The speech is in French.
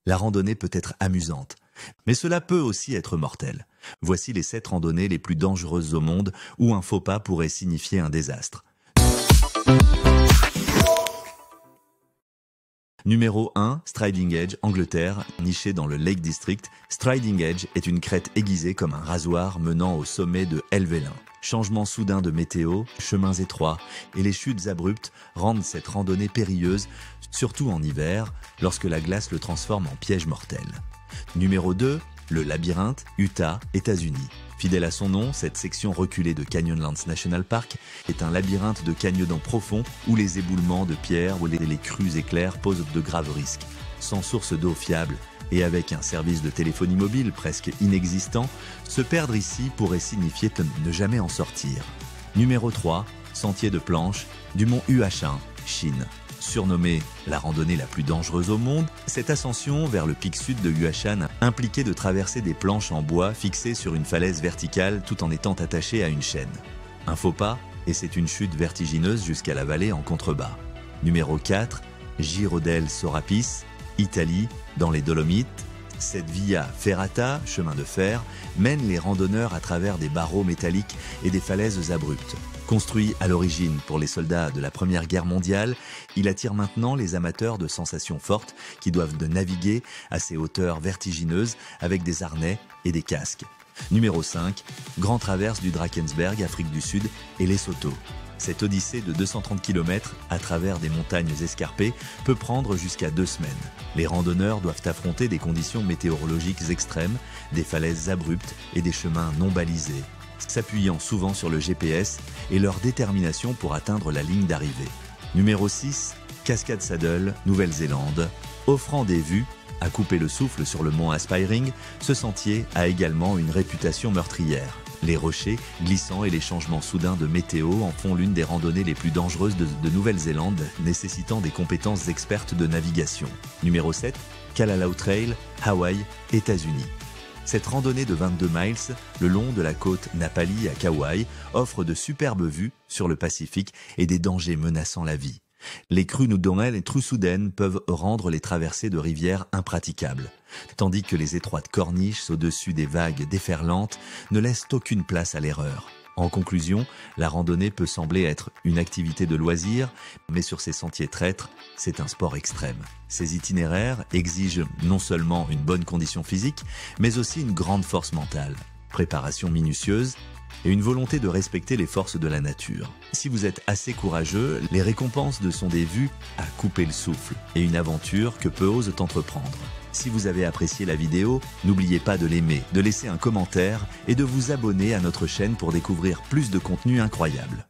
La randonnée peut être amusante, mais cela peut aussi être mortel. Voici les 7 randonnées les plus dangereuses au monde où un faux pas pourrait signifier un désastre. Numéro 1, Striding Edge, Angleterre, niché dans le Lake District. Striding Edge est une crête aiguisée comme un rasoir menant au sommet de Helvellyn. Changement soudain de météo, chemins étroits et les chutes abruptes rendent cette randonnée périlleuse, surtout en hiver, lorsque la glace le transforme en piège mortel. Numéro 2, le labyrinthe, Utah, États-Unis. Fidèle à son nom, cette section reculée de Canyonlands National Park est un labyrinthe de canyons profonds où les éboulements de pierre ou les crues éclairs posent de graves risques. Sans source d'eau fiable et avec un service de téléphonie mobile presque inexistant, se perdre ici pourrait signifier ne jamais en sortir. Numéro 3, sentier de planche du mont Huashan, Chine. Surnommée la randonnée la plus dangereuse au monde, cette ascension vers le pic sud de Huashan impliquait de traverser des planches en bois fixées sur une falaise verticale tout en étant attachées à une chaîne. Un faux pas, et c'est une chute vertigineuse jusqu'à la vallée en contrebas. Numéro 4, Giro del Sorapis, Italie, dans les Dolomites. Cette via ferrata, chemin de fer, mène les randonneurs à travers des barreaux métalliques et des falaises abruptes. Construit à l'origine pour les soldats de la Première Guerre mondiale, il attire maintenant les amateurs de sensations fortes qui doivent naviguer à ces hauteurs vertigineuses avec des harnais et des casques. Numéro 5, Grand Traverse du Drakensberg, Afrique du Sud et Lesotho. Cette odyssée de 230 km à travers des montagnes escarpées peut prendre jusqu'à 2 semaines. Les randonneurs doivent affronter des conditions météorologiques extrêmes, des falaises abruptes et des chemins non balisés, s'appuyant souvent sur le GPS et leur détermination pour atteindre la ligne d'arrivée. Numéro 6, Cascade Saddle, Nouvelle-Zélande. Offrant des vues à couper le souffle sur le mont Aspiring, ce sentier a également une réputation meurtrière. Les rochers glissants et les changements soudains de météo en font l'une des randonnées les plus dangereuses de Nouvelle-Zélande, nécessitant des compétences expertes de navigation. Numéro 7, Kalalau Trail, Hawaï, États-Unis. Cette randonnée de 22 miles, le long de la côte Napali à Kauai, offre de superbes vues sur le Pacifique et des dangers menaçant la vie. Les crues Nudongel et Trusuden peuvent rendre les traversées de rivières impraticables, tandis que les étroites corniches au-dessus des vagues déferlantes ne laissent aucune place à l'erreur. En conclusion, la randonnée peut sembler être une activité de loisir, mais sur ces sentiers traîtres, c'est un sport extrême. Ces itinéraires exigent non seulement une bonne condition physique, mais aussi une grande force mentale, préparation minutieuse et une volonté de respecter les forces de la nature. Si vous êtes assez courageux, les récompenses sont des vues à couper le souffle et une aventure que peu osent entreprendre. Si vous avez apprécié la vidéo, n'oubliez pas de l'aimer, de laisser un commentaire et de vous abonner à notre chaîne pour découvrir plus de contenus incroyables.